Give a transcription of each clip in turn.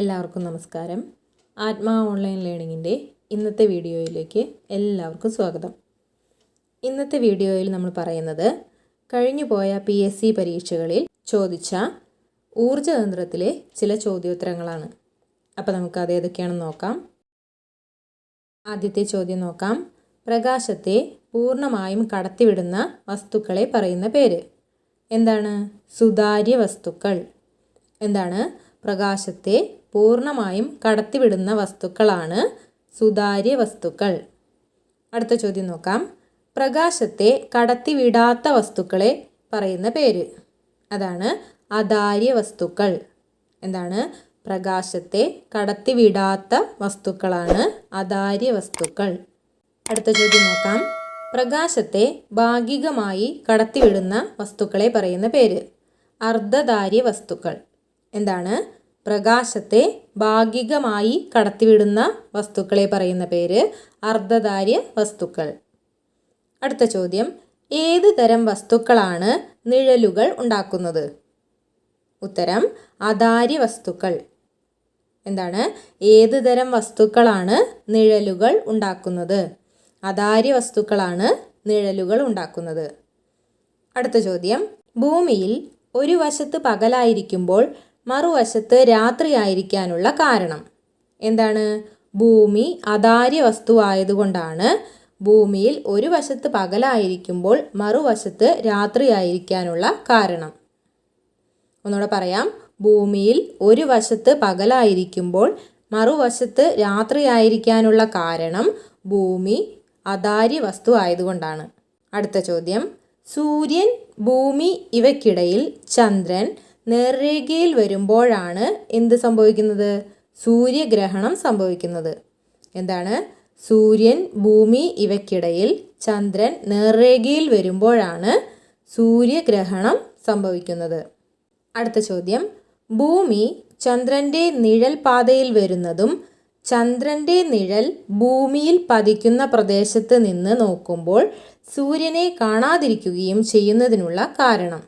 എല്ലാവർക്കും നമസ്കാരം. ആത്മാ ഓൺലൈൻ ലേണിങ്ങിൻ്റെ ഇന്നത്തെ വീഡിയോയിലേക്ക് എല്ലാവർക്കും സ്വാഗതം. ഇന്നത്തെ വീഡിയോയിൽ നമ്മൾ പറയുന്നത് കഴിഞ്ഞുപോയ PSC പരീക്ഷകളിൽ ചോദിച്ച ഊർജ്ജതന്ത്രത്തിലെ ചില ചോദ്യോത്തരങ്ങളാണ്. അപ്പോൾ നമുക്ക് അത് ഏതൊക്കെയാണെന്ന് നോക്കാം. ആദ്യത്തെ ചോദ്യം നോക്കാം. പ്രകാശത്തെ പൂർണ്ണമായും കടത്തിവിടുന്ന വസ്തുക്കളെ പറയുന്ന പേര് എന്താണ്? സുതാര്യ വസ്തുക്കൾ. എന്താണ്? പ്രകാശത്തെ പൂർണ്ണമായും കടത്തിവിടുന്ന വസ്തുക്കളാണ് സുതാര്യ വസ്തുക്കൾ. അടുത്ത ചോദ്യം നോക്കാം. പ്രകാശത്തെ കടത്തിവിടാത്ത വസ്തുക്കളെ പറയുന്ന പേര് അതാണ് അധാര്യ വസ്തുക്കൾ. എന്താണ്? പ്രകാശത്തെ കടത്തിവിടാത്ത വസ്തുക്കളാണ് അധാര്യ വസ്തുക്കൾ. അടുത്ത ചോദ്യം നോക്കാം. പ്രകാശത്തെ ഭാഗികമായി കടത്തിവിടുന്ന വസ്തുക്കളെ പറയുന്ന പേര് അർദ്ധധാര്യ വസ്തുക്കൾ. എന്താണ്? പ്രകാശത്തെ ഭാഗികമായി കടത്തിവിടുന്ന വസ്തുക്കളെ പറയുന്ന പേര് അർദ്ധധാര്യ വസ്തുക്കൾ. അടുത്ത ചോദ്യം. ഏത് തരം വസ്തുക്കളാണ് നിഴലുകൾ ഉണ്ടാക്കുന്നത്? ഉത്തരം അധാര്യ വസ്തുക്കൾ. എന്താണ്? ഏത് തരം വസ്തുക്കളാണ് നിഴലുകൾ ഉണ്ടാക്കുന്നത്? അധാര്യ വസ്തുക്കളാണ് നിഴലുകൾ ഉണ്ടാക്കുന്നത്. അടുത്ത ചോദ്യം. ഭൂമിയിൽ ഒരു വശത്ത് പകലായിരിക്കുമ്പോൾ മറുവശത്ത് രാത്രിയായിരിക്കാനുള്ള കാരണം എന്താണ്? ഭൂമി അധാര്യ വസ്തുവായതുകൊണ്ടാണ് ഭൂമിയിൽ ഒരു വശത്ത് പകലായിരിക്കുമ്പോൾ മറുവശത്ത് രാത്രിയായിരിക്കാനുള്ള കാരണം. ഒന്നുകൂടെ പറയാം. ഭൂമിയിൽ ഒരു വശത്ത് പകലായിരിക്കുമ്പോൾ മറുവശത്ത് രാത്രിയായിരിക്കാനുള്ള കാരണം ഭൂമി അധാര്യ വസ്തു ആയതുകൊണ്ടാണ്. അടുത്ത ചോദ്യം. സൂര്യൻ, ഭൂമി ഇവയ്ക്കിടയിൽ ചന്ദ്രൻ നേർരേഖയിൽ വരുമ്പോഴാണ് എന്ത് സംഭവിക്കുന്നത്? സൂര്യഗ്രഹണം സംഭവിക്കുന്നത്. എന്താണ്? സൂര്യൻ, ഭൂമി ഇവയ്ക്കിടയിൽ ചന്ദ്രൻ നേർരേഖയിൽ വരുമ്പോഴാണ് സൂര്യഗ്രഹണം സംഭവിക്കുന്നത്. അടുത്ത ചോദ്യം. ഭൂമി ചന്ദ്രൻ്റെ നിഴൽ പാതയിൽ വരുന്നതും ചന്ദ്രൻ്റെ നിഴൽ ഭൂമിയിൽ പതിക്കുന്ന പ്രദേശത്ത് നിന്ന് നോക്കുമ്പോൾ സൂര്യനെ കാണാതിരിക്കുകയും ചെയ്യുന്നതിനുള്ള കാരണം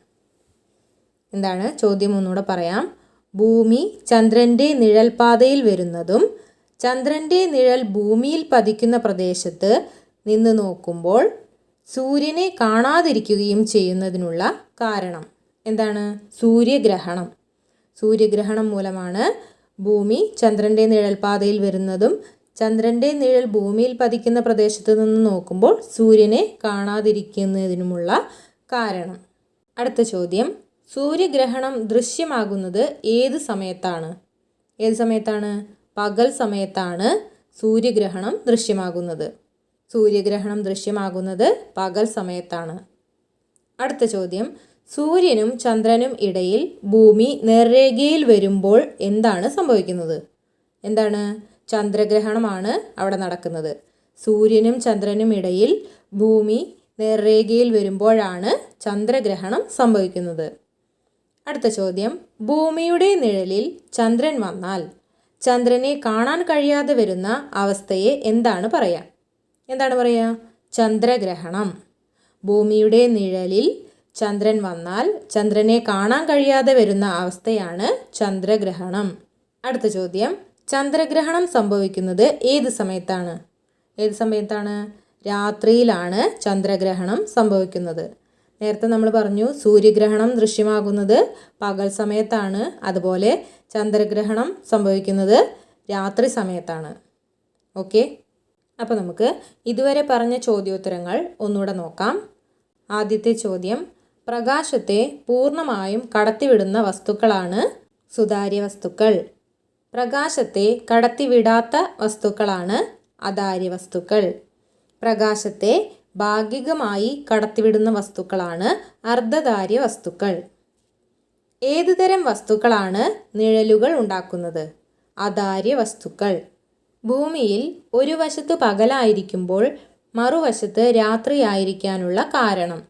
എന്താണ്? ചോദ്യം ഒന്നുകൂടെ പറയാം. ഭൂമി ചന്ദ്രൻ്റെ നിഴൽ പാതയിൽ വരുന്നതും ചന്ദ്രൻ്റെ നിഴൽ ഭൂമിയിൽ പതിക്കുന്ന പ്രദേശത്ത് നിന്ന് നോക്കുമ്പോൾ സൂര്യനെ കാണാതിരിക്കുകയും ചെയ്യുന്നതിനുള്ള കാരണം എന്താണ്? സൂര്യഗ്രഹണം. സൂര്യഗ്രഹണം മൂലമാണ് ഭൂമി ചന്ദ്രൻ്റെ നിഴൽ പാതയിൽ വരുന്നതും ചന്ദ്രൻ്റെ നിഴൽ ഭൂമിയിൽ പതിക്കുന്ന പ്രദേശത്ത് നിന്ന് നോക്കുമ്പോൾ സൂര്യനെ കാണാതിരിക്കുന്നതിനുമുള്ള കാരണം. അടുത്ത ചോദ്യം. സൂര്യഗ്രഹണം ദൃശ്യമാകുന്നത് ഏത് സമയത്താണ്? ഏത് സമയത്താണ്? പകൽ സമയത്താണ് സൂര്യഗ്രഹണം ദൃശ്യമാകുന്നത്. സൂര്യഗ്രഹണം ദൃശ്യമാകുന്നത് പകൽ സമയത്താണ്. അടുത്ത ചോദ്യം. സൂര്യനും ചന്ദ്രനും ഇടയിൽ ഭൂമി നേർരേഖയിൽ വരുമ്പോൾ എന്താണ് സംഭവിക്കുന്നത്? എന്താണ്? ചന്ദ്രഗ്രഹണമാണ് അവിടെ നടക്കുന്നത്. സൂര്യനും ചന്ദ്രനും ഇടയിൽ ഭൂമി നേർരേഖയിൽ വരുമ്പോഴാണ് ചന്ദ്രഗ്രഹണം സംഭവിക്കുന്നത്. അടുത്ത ചോദ്യം. ഭൂമിയുടെ നിഴലിൽ ചന്ദ്രൻ വന്നാൽ ചന്ദ്രനെ കാണാൻ കഴിയാതെ വരുന്ന അവസ്ഥയെ എന്താണ് പറയുക? എന്താണ് പറയുക? ചന്ദ്രഗ്രഹണം. ഭൂമിയുടെ നിഴലിൽ ചന്ദ്രൻ വന്നാൽ ചന്ദ്രനെ കാണാൻ കഴിയാതെ വരുന്ന അവസ്ഥയാണ് ചന്ദ്രഗ്രഹണം. അടുത്ത ചോദ്യം. ചന്ദ്രഗ്രഹണം സംഭവിക്കുന്നത് ഏത് സമയത്താണ്? ഏത് സമയത്താണ്? രാത്രിയിലാണ് ചന്ദ്രഗ്രഹണം സംഭവിക്കുന്നത്. നേരത്തെ നമ്മൾ പറഞ്ഞു സൂര്യഗ്രഹണം ദൃശ്യമാകുന്നത് പകൽ സമയത്താണ്. അതുപോലെ ചന്ദ്രഗ്രഹണം സംഭവിക്കുന്നത് രാത്രി സമയത്താണ്. ഓക്കെ. അപ്പോൾ നമുക്ക് ഇതുവരെ പറഞ്ഞ ചോദ്യോത്തരങ്ങൾ ഒന്നുകൂടെ നോക്കാം. ആദ്യത്തെ ചോദ്യം. പ്രകാശത്തെ പൂർണ്ണമായും കടത്തിവിടുന്ന വസ്തുക്കളാണ് സുതാര്യ വസ്തുക്കൾ. പ്രകാശത്തെ കടത്തിവിടാത്ത വസ്തുക്കളാണ് അധാര്യ വസ്തുക്കൾ. പ്രകാശത്തെ ഭാഗികമായി കടത്തിവിടുന്ന വസ്തുക്കളാണ് അർദ്ധധാര്യ വസ്തുക്കൾ. ഏതുതരം വസ്തുക്കളാണ് നിഴലുകൾ ഉണ്ടാക്കുന്നത്? അധാര്യ വസ്തുക്കൾ. ഭൂമിയിൽ ഒരു വശത്ത് പകലായിരിക്കുമ്പോൾ മറുവശത്ത് രാത്രിയായിരിക്കാനുള്ള കാരണം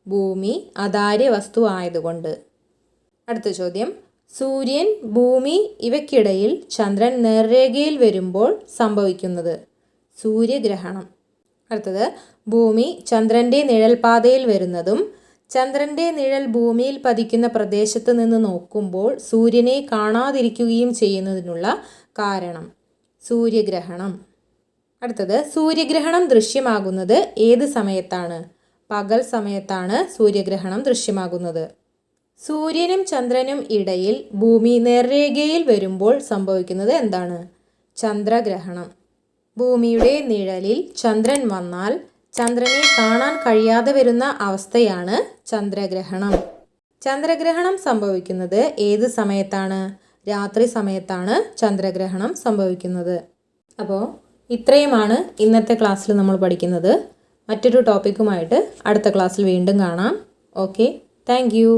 ഭൂമി അധാര്യ വസ്തു ആയതുകൊണ്ട്. അടുത്ത ചോദ്യം. സൂര്യൻ, ഭൂമി ഇവയ്ക്കിടയിൽ ചന്ദ്രൻ നേർരേഖയിൽ വരുമ്പോൾ സംഭവിക്കുന്നത് സൂര്യഗ്രഹണം. അടുത്തത്. ഭൂമി ചന്ദ്രൻ്റെ നിഴൽപാതയിൽ വരുന്നതും ചന്ദ്രൻ്റെ നിഴൽ ഭൂമിയിൽ പതിക്കുന്ന പ്രദേശത്ത് നിന്ന് നോക്കുമ്പോൾ സൂര്യനെ കാണാതിരിക്കുകയും ചെയ്യുന്നതിനുള്ള കാരണം. സൂര്യഗ്രഹണം. അടുത്തത്, സൂര്യഗ്രഹണം ദൃശ്യമാകുന്നത് ഏത് സമയത്താണ്? പകൽ സമയത്താണ് സൂര്യഗ്രഹണം ദൃശ്യമാകുന്നത്. സൂര്യനും ചന്ദ്രനും ഇടയിൽ ഭൂമി നേർരേഖയിൽ വരുമ്പോൾ സംഭവിക്കുന്നത് എന്താണ്? ചന്ദ്രഗ്രഹണം. ഭൂമിയുടെ നിഴലിൽ ചന്ദ്രൻ വന്നാൽ ചന്ദ്രനെ കാണാൻ കഴിയാതെ വരുന്ന അവസ്ഥയാണ് ചന്ദ്രഗ്രഹണം. ചന്ദ്രഗ്രഹണം സംഭവിക്കുന്നത് ഏത് സമയത്താണ്? രാത്രി സമയത്താണ് ചന്ദ്രഗ്രഹണം സംഭവിക്കുന്നത്. അപ്പോൾ ഇത്രയുമാണ് ഇന്നത്തെ ക്ലാസ്സിൽ നമ്മൾ പഠിക്കുന്നത്. മറ്റൊരു ടോപ്പിക്കുമായിട്ട് അടുത്ത ക്ലാസ്സിൽ വീണ്ടും കാണാം. Okay, thank you.